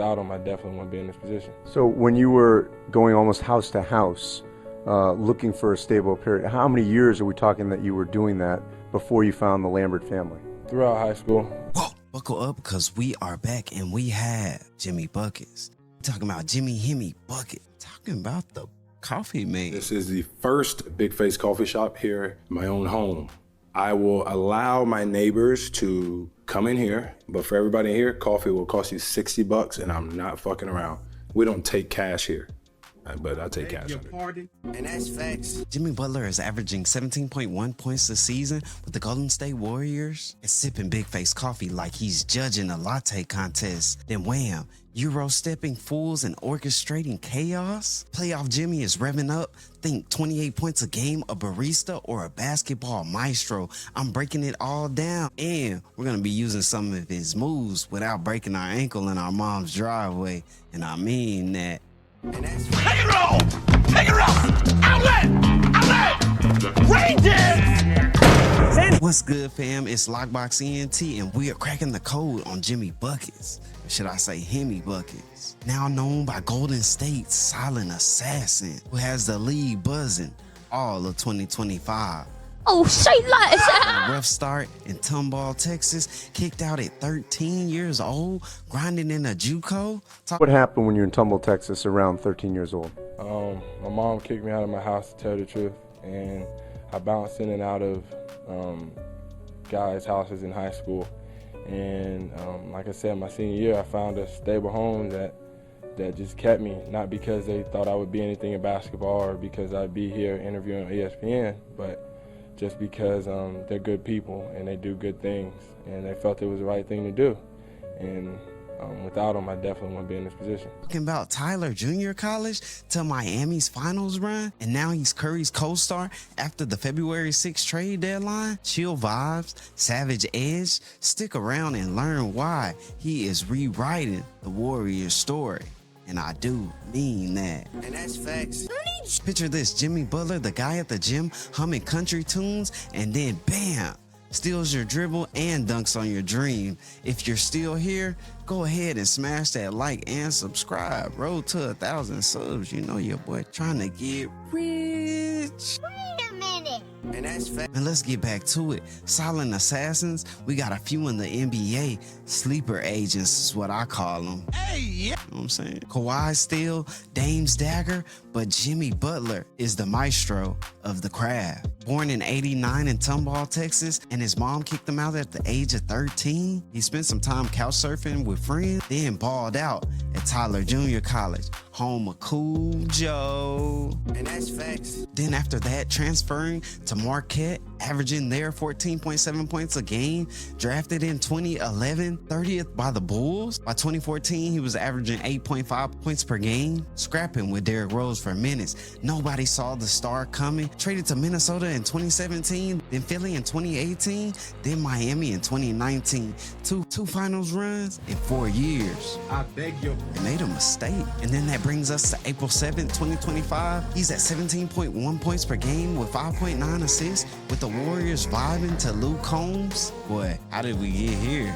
without him, I definitely wouldn't be in this position. So when you were going almost house to house, looking for a stable period, how many years are we talking that you were doing that before you found the Lambert family? Throughout high school. Whoa, buckle up, because we are back and we have Jimmy Buckets. Talking about Jimmy Hemi Bucket. Talking about the coffee man. This is the first Big Face coffee shop here in my own home. I will allow my neighbors to come in here, but for everybody here, coffee will cost you $60 and I'm not fucking around. We don't take cash here, but I take cash. And that's facts. Jimmy Butler is averaging 17.1 points this season with the Golden State Warriors and sipping Big Face coffee like he's judging a latte contest. Then wham, Euro stepping fools and orchestrating chaos. Playoff Jimmy is revving up. Think 28 points a game, a barista, or a basketball maestro. I'm breaking it all down. And we're going to be using some of his moves without breaking our ankle in our mom's driveway. And I mean that. And that's take it roll! Take it roll! Outlet! Rain dance! What's good, fam? It's Lockbox ENT, and we are cracking the code on Jimmy Buckets. Or should I say Hemi Buckets? Now known by Golden State's silent assassin, who has the league buzzing all of 2025. Oh, shit, like A rough start in Tomball, Texas, kicked out at 13 years old, grinding in a JUCO. What happened when you were in Tumble, Texas, around 13 years old? My mom kicked me out of my house, to tell the truth, and I bounced in and out of guys' houses in high school. And like I said, my senior year, I found a stable home that just kept me, not because they thought I would be anything in basketball or because I'd be here interviewing on ESPN, but just because they're good people and they do good things, and they felt it was the right thing to do. And without them, I definitely wouldn't be in this position. Talking about Tyler Junior College to Miami's finals run, and now he's Curry's co-star after the February 6th trade deadline. Chill vibes, savage edge. Stick around and learn why he is rewriting the Warriors story. And I do mean that. And that's facts. Picture this, Jimmy Butler, the guy at the gym humming country tunes, and then bam, steals your dribble and dunks on your dream. If you're still here, go ahead and smash that like and subscribe. Road to 1,000 subs. You know your boy trying to get rich. Wait a minute. And that's fact. And let's get back to it. Silent assassins, we got a few in the NBA. Sleeper agents is what I call them. Hey, yeah. You know what I'm saying? Kawhi still, Dame's dagger, but Jimmy Butler is the maestro of the craft. Born in '89 in Tomball, Texas, and his mom kicked him out at the age of 13. He spent some time couch surfing with friends, then balled out at Tyler Junior College, home of Cool Joe. And that's facts. Then after that, transferring to Marquette, averaging there 14.7 points a game, drafted in 2011, 30th by the Bulls. By 2014, he was averaging 8.5 points per game, scrapping with Derrick Rose for minutes. Nobody saw the star coming. Traded to Minnesota in 2017, then Philly in 2018, then Miami in 2019. Two finals runs in 4 years. I beg your They made a mistake. And then that brings us to April 7th, 2025. He's at 17.1 points per game with 5.9 assists with the Warriors vibing to Luke Combs. Boy, how did we get here?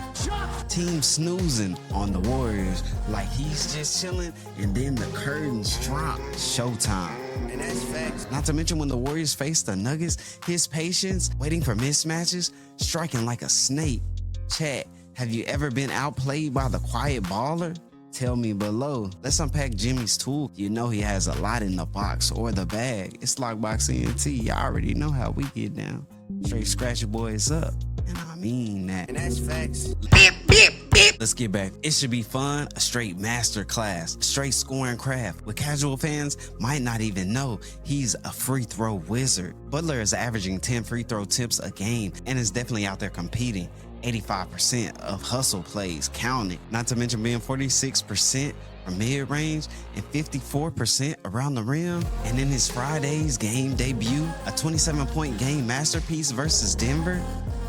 Team snoozing on the Warriors like he's just chilling, and then the curtains drop. Showtime. And that's facts. Not to mention when the Warriors faced the Nuggets, his patience, waiting for mismatches, striking like a snake. Chat, have you ever been outplayed by the quiet baller? Tell me below. Let's unpack Jimmy's tool. You know he has a lot in the box or the bag. It's Lockbox ENT. Y'all already know how we get down. Straight scratch your boys up. And I mean that. And that's facts. Beep, beep, beep. Let's get back. It should be fun. A straight masterclass. Straight scoring craft. What casual fans might not even know, he's a free throw wizard. Butler is averaging 10 free throw tips a game and is definitely out there competing. 85% of hustle plays counted, not to mention being 46% from mid-range and 54% around the rim. And in his Friday's game debut, a 27-point game masterpiece versus Denver,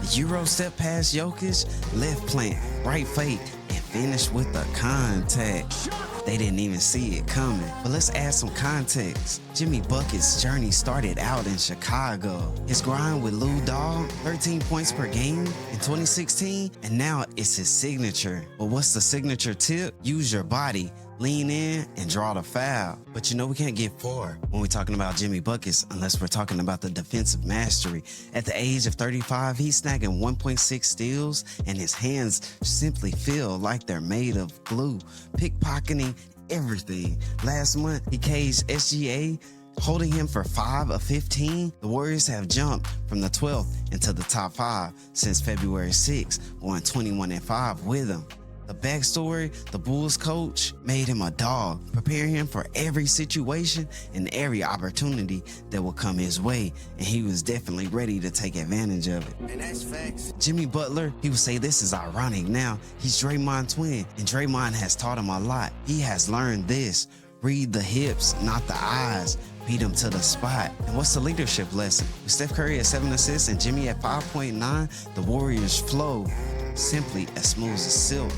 the Euro step past Jokic, left plant, right fake, and finished with a contact. they didn't even see it coming. But let's add some context. Jimmy Bucket's journey started out in Chicago. His grind with Lou Dog, 13 points per game in 2016, and now it's his signature. But what's the signature tip? Use your body. Lean in and draw the foul. But you know we can't get far when we're talking about Jimmy Buckets unless we're talking about the defensive mastery. At the age of 35, he's snagging 1.6 steals and his hands simply feel like they're made of glue, pickpocketing everything. Last month, he caged SGA, holding him for 5 of 15. The Warriors have jumped from the 12th into the top 5 since February 6, going 21-5 with him. The backstory, the Bulls coach made him a dog, preparing him for every situation and every opportunity that will come his way, and he was definitely ready to take advantage of it. And that's facts. Jimmy Butler, he would say this is ironic now. He's Draymond's twin, and Draymond has taught him a lot. He has learned this: read the hips, not the eyes. Beat him to the spot. And what's the leadership lesson? With Steph Curry at 7 assists and Jimmy at 5.9, the Warriors flow simply as smooth as silk.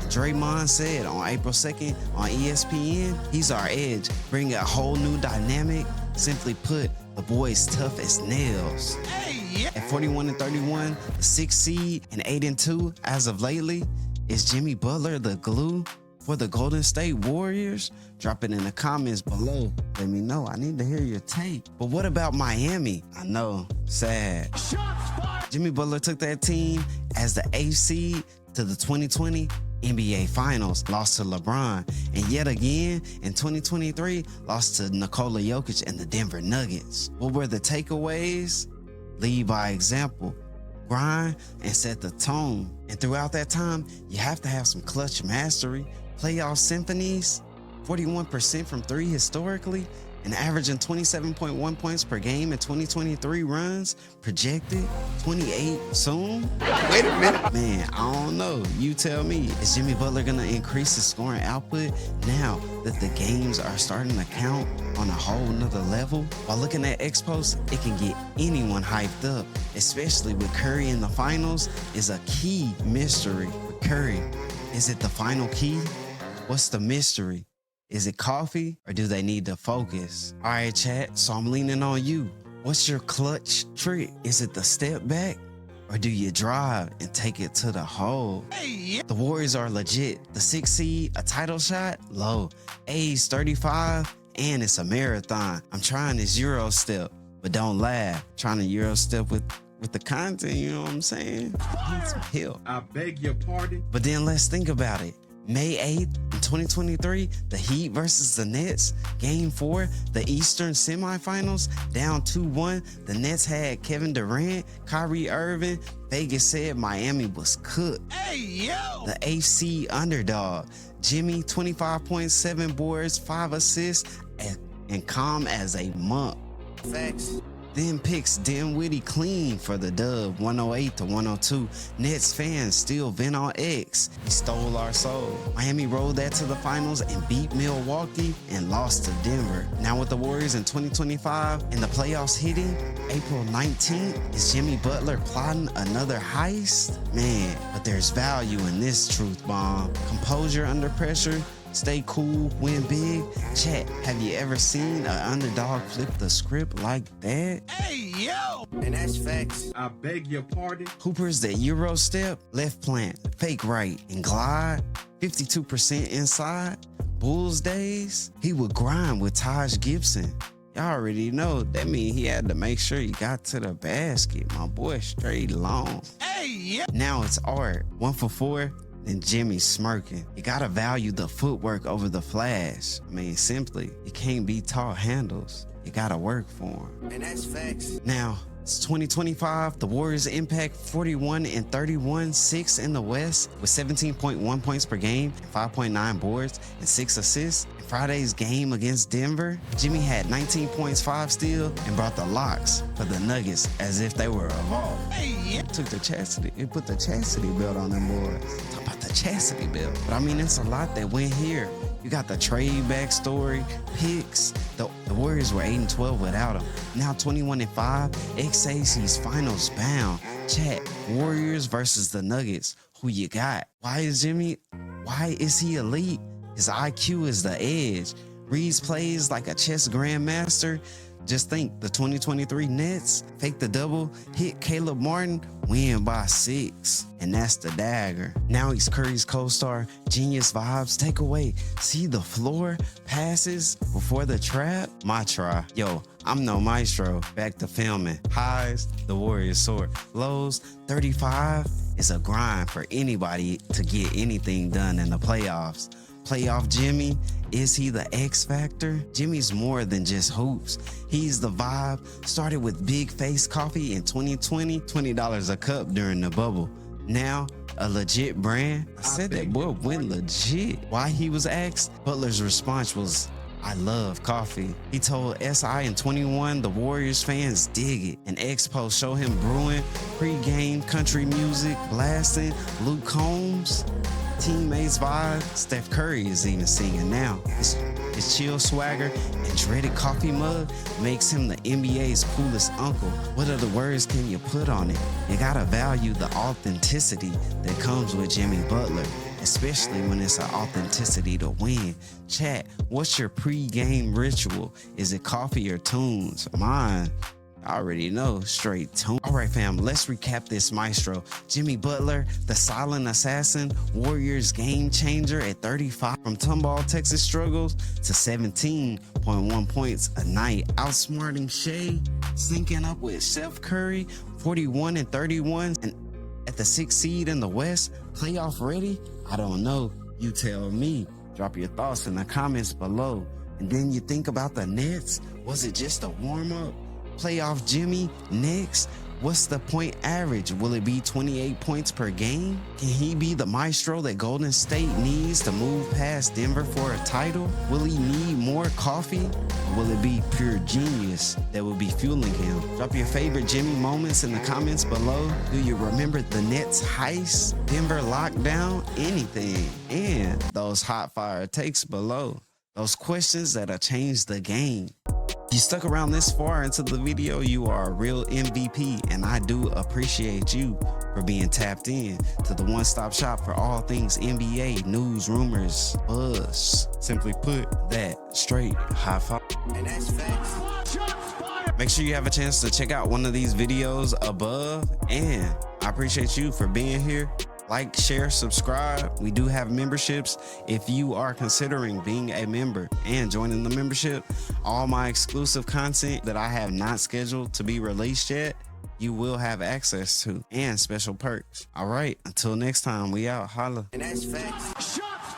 Draymond said on April 2nd on ESPN, he's our edge, bringing a whole new dynamic. Simply put, the boy's tough as nails. Hey, yeah. At 41-31, the 6th seed and 8-2 as of lately, is Jimmy Butler the glue for the Golden State Warriors? Drop it in the comments below. Let me know. I need to hear your take. But what about Miami? I know, sad. Jimmy Butler took that team as the 8th seed to the 2020 NBA Finals, lost to LeBron, and yet again in 2023 lost to Nikola Jokic and the Denver Nuggets. What were the takeaways? Lead by example, grind, and set the tone. And throughout that time, you have to have some clutch mastery, playoff symphonies, 41% from 3 historically, and averaging 27.1 points per game in 2023 runs, projected 28 soon. Wait a minute. Man, I don't know. You tell me. Is Jimmy Butler gonna increase his scoring output now that the games are starting to count on a whole nother level? While looking at X-Post, it can get anyone hyped up, especially with Curry in the finals is a key mystery. With Curry, is it the final key? What's the mystery? Is it coffee or do they need to focus? All right, chat, so I'm leaning on you. What's your clutch trick? Is it the step back or do you drive and take it to the hole? Hey, yeah. The Warriors are legit. The 6th seed, a title shot, low. Age 35, and it's a marathon. I'm trying this Euro step, but don't laugh. Trying to Euro step with the content, you know what I'm saying? I need some help. I beg your pardon. But then let's think about it. May 8th in 2023, the Heat versus the Nets. Game 4, the Eastern semifinals, down 2-1. The Nets had Kevin Durant, Kyrie Irving. Vegas said Miami was cooked. Hey, yo. The AC underdog. Jimmy, 25.7 boards, 5 assists, and calm as a monk. Facts. Then picks Dinwiddie clean for the dub, 108-102. Nets fans still vent on X. He stole our soul. Miami rolled that to the finals and beat Milwaukee and lost to Denver. Now with the Warriors in 2025 and the playoffs hitting April 19th, is Jimmy Butler plotting another heist? Man, but there's value in this truth bomb. Composure under pressure. Stay cool, win big. Chat, have you ever seen an underdog flip the script like that? Hey, yo. And that's facts. I beg your pardon. Hooper's the Euro step, left plant, fake right, and glide. 52% inside. Bulls days, he would grind with Taj Gibson. Y'all already know that means he had to make sure he got to the basket. My boy straight long. Hey, yeah. Now it's art. 1 for 4. And Jimmy smirking. You gotta value the footwork over the flash. I mean, simply, you can't be tall handles. You gotta work for them. And that's facts. Now, it's 2025. The Warriors impact 41-31, 6 in the West with 17.1 points per game and 5.9 boards and 6 assists. In Friday's game against Denver, Jimmy had 19 points, 5 steals, and brought the locks for the Nuggets as if they were evolved. Hey, yeah. Put the chastity belt on them boys. Talk about the chastity belt. But I mean, it's a lot that went here. You got the trade backstory, picks. The Warriors were 8-12 without him. Now 21-5. X says he's finals bound. Chat, Warriors versus the Nuggets. Who you got? Why is he elite? His IQ is the edge. Reads plays like a chess grandmaster. Just think, the 2023 Nets fake the double, hit Caleb Martin, win by 6. And that's the dagger. Now he's Curry's co-star, genius vibes, take away. See the floor, passes before the trap. My try. Yo, I'm no maestro. Back to filming. Highs, the Warriors soar. Lows, 35 is a grind for anybody to get anything done in the playoffs. Playoff Jimmy, is he the X factor? Jimmy's more than just hoops. He's the vibe. Started with Big Face Coffee in 2020, $20 a cup during the bubble. Now, a legit brand. I said that boy went legit. Why he was asked? Butler's response was, I love coffee. He told SI in 21, the Warriors fans dig it. An Expo show him brewing, pre-game country music, blasting, Luke Combs. Teammates vibe, Steph Curry is even singing now. His chill swagger and dreaded coffee mug makes him the NBA's coolest uncle. What other words can you put on it? You gotta value the authenticity that comes with Jimmy Butler, especially when it's an authenticity to win. Chat, what's your pre-game ritual? Is it coffee or tunes? Mine, I already know, straight tune. All right, fam, let's recap this maestro. Jimmy Butler, the silent assassin, Warriors game changer at 35. From Tomball, Texas struggles to 17.1 points a night. Outsmarting Shea, syncing up with Steph Curry, 41 and 31. And at the 6th seed in the West, playoff ready? I don't know. You tell me. Drop your thoughts in the comments below. And then you think about the Nets. Was it just a warm-up? Playoff Jimmy next. What's the point average? Will it be 28 points per game? Can he be the maestro that Golden State needs to move past Denver for a title? Will he need more coffee? Or will it be pure genius that will be fueling him? Drop your favorite Jimmy moments in the comments below. Do you remember the Nets heist, Denver lockdown, anything? And those hot fire takes below. Those questions that'll change the game. If you stuck around this far into the video, you are a real MVP, and I do appreciate you for being tapped in to the one-stop shop for all things NBA, news, rumors, buzz. Simply put, that straight high five. And that's facts. Make sure you have a chance to check out one of these videos above, and I appreciate you for being here. Like, share, subscribe. We do have memberships. If you are considering being a member and joining the membership, all my exclusive content that I have not scheduled to be released yet, you will have access to, and special perks. All right, until next time, we out. Holla. And that's facts.